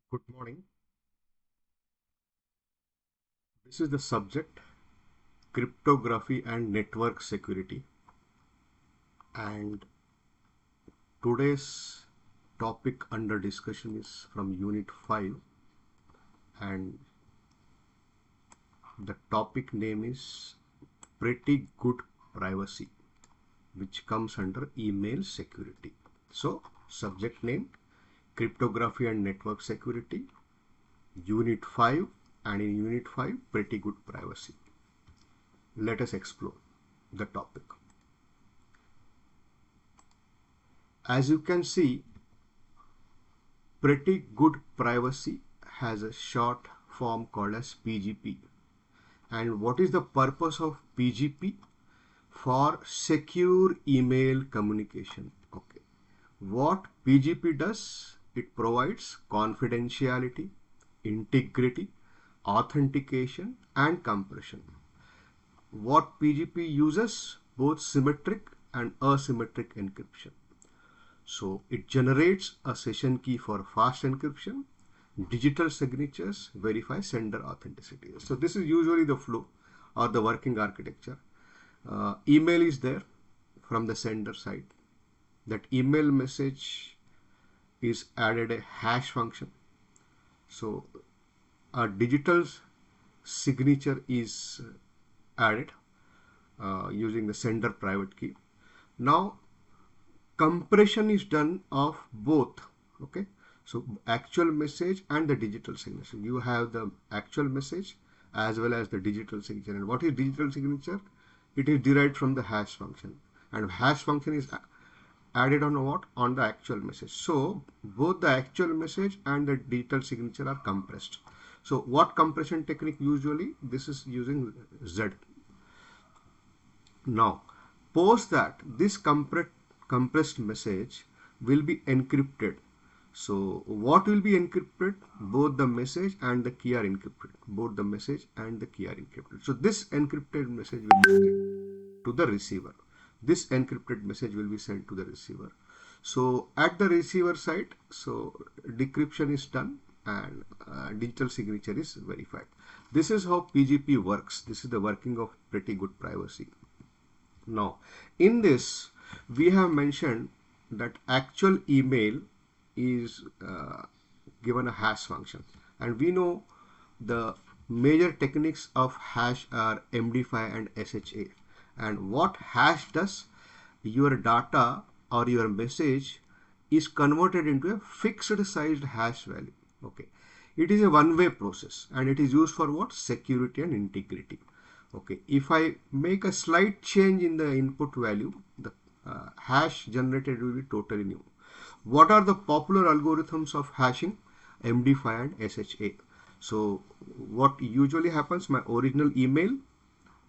Good morning. This is the subject cryptography and network security. And today's topic under discussion is from Unit 5. And the topic name is Pretty Good Privacy, which comes under email security. So, subject name Cryptography and Network Security, Unit 5, and in Unit 5, Pretty Good Privacy. Let us explore the topic. As you can see, Pretty Good Privacy has a short form called as PGP. And what is the purpose of PGP? For secure email communication. Okay. What PGP does? It provides confidentiality, integrity, authentication, and compression. What PGP uses? Both symmetric and asymmetric encryption. So it generates a session key for fast encryption. Digital signatures verify sender authenticity. So this is usually the flow or the working architecture. Email is there from the sender side. That email message is added a hash function. So a digital signature is added using the sender private key. Now compression is done of both. Okay, so actual message and the digital signature. You have the actual message as well as the digital signature. And what is digital signature? It is derived from the hash function, and hash function is added on what? On the actual message. So both the actual message and the digital signature are compressed. So what compression technique usually? This is using Z. Now post that, this compressed message will be encrypted. So what will be encrypted? Both the message and the key are encrypted. Both the message and the key are encrypted. So this encrypted message will be sent to the receiver. This encrypted message will be sent to the receiver. So at the receiver side, so decryption is done and digital signature is verified. This is how PGP works. This is the working of Pretty Good Privacy. Now in this we have mentioned that actual email is given a hash function, and we know the major techniques of hash are MD5 and SHA. And what hash does? Your data or your message is converted into a fixed sized hash value. Okay, it is a one-way process and it is used for what? Security and integrity. Okay, if I make a slight change in the input value, the hash generated will be totally new. What are the popular algorithms of hashing? MD5 and SHA. So what usually happens, my original email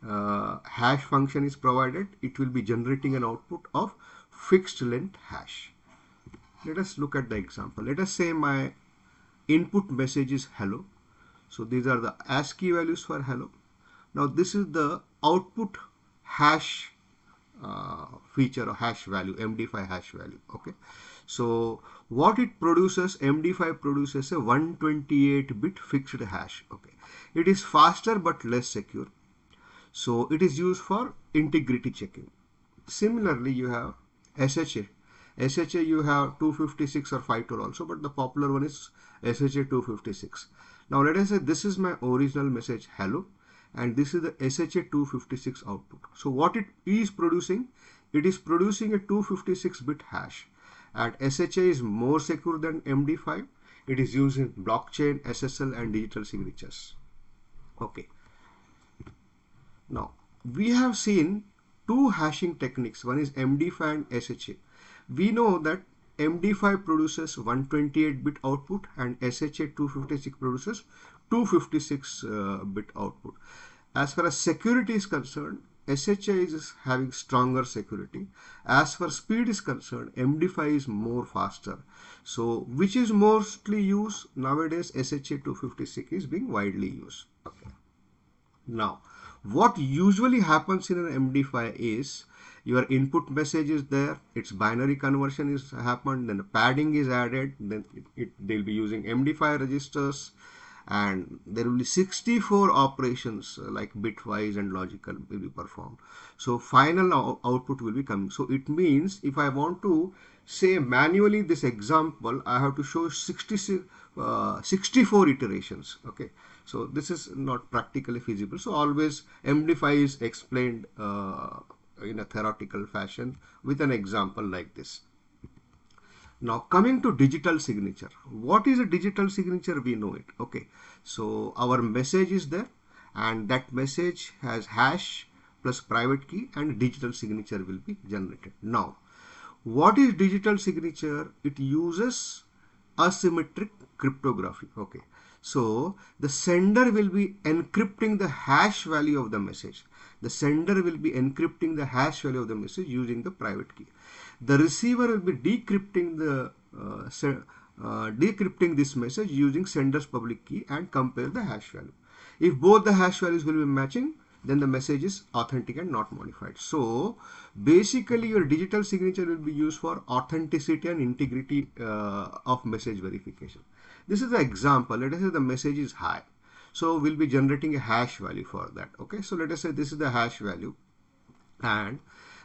hash function is provided. It will be generating an output of fixed length hash. Let us look at the example. Let us say my input message is hello. So these are the ASCII values for hello. Now this is the output hash feature or hash value, MD5 hash value. Okay, so what it produces, MD5 produces a 128-bit fixed hash. Okay, it is faster but less secure. So it is used for integrity checking. Similarly, you have SHA. SHA you have 256 or 52 also, but the popular one is SHA 256. Now let us say this is my original message hello, and this is the SHA 256 output. So what it is producing? It is producing a 256-bit hash, and SHA is more secure than MD5. It is used in blockchain, SSL, and digital signatures. Okay. Now we have seen two hashing techniques. One is MD5 and SHA. We know that MD5 produces 128-bit output and SHA 256 produces 256-bit output. As far as security is concerned, SHA is having stronger security. As far as speed is concerned, MD5 is more faster. So which is mostly used nowadays? SHA 256 is being widely used. Okay. Now what usually happens in an MD5 is your input message is there, its binary conversion is happened, then padding is added, then they'll be using MD5 registers, and there will be 64 operations like bitwise and logical will be performed. So final output will be coming. So it means if I want to say manually this example, I have to show 64 iterations. Okay, so this is not practically feasible. So always MD5 is explained in a theoretical fashion with an example like this. Now coming to digital signature. What is a digital signature? We know it. Okay, so our message is there, and that message has hash plus private key, and digital signature will be generated. Now, what is digital signature? It uses asymmetric cryptography. Okay, so the sender will be encrypting the hash value of the message. The sender will be encrypting the hash value of the message using the private key. The receiver will be decrypting this message using sender's public key and compare the hash value. If both the hash values will be matching, then the message is authentic and not modified. So basically your digital signature will be used for authenticity and integrity of message verification. This is the example. Let us say the message is high, so we'll be generating a hash value for that. Okay, so let us say this is the hash value, and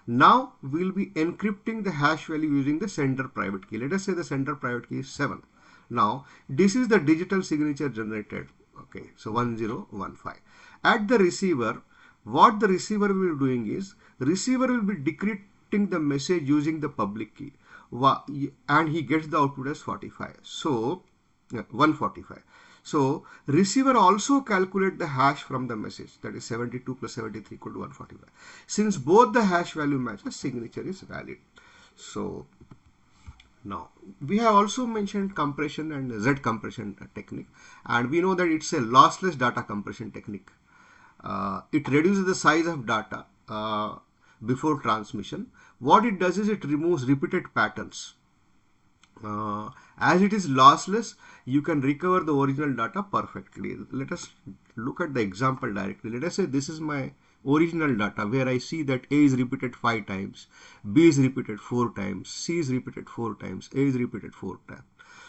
now we'll be encrypting the hash value using the sender private key. Let us say the sender private key is 7. Now this is the digital signature generated. Okay, so 1015. At the receiver, what the receiver will be doing is, receiver will be decrypting the message using the public key, and he gets the output as 45. So 145. So receiver also calculate the hash from the message, that is 72 plus 73 equal to 145. Since both the hash value match, the signature is valid. So now we have also mentioned compression and Z compression technique, and we know that it's a lossless data compression technique. It reduces the size of data before transmission. What it does is it removes repeated patterns. As it is lossless, you can recover the original data perfectly. Let us look at the example directly. Let us say this is my original data where I see that A is repeated 5 times, B is repeated 4 times, C is repeated 4 times, A is repeated 4 times.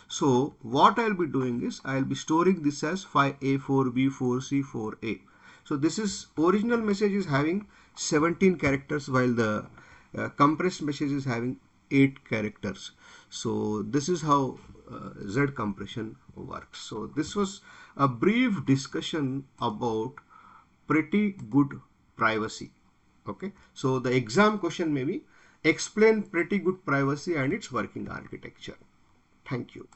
So what I'll be doing is I'll be storing this as 5A, 4B, 4C, 4A. So this is original message is having 17 characters, while the compressed message is having 8 characters. So this is how Z compression works. So this was a brief discussion about pretty good privacy. Okay, so the exam question may be explain pretty good privacy and its working architecture. Thank you.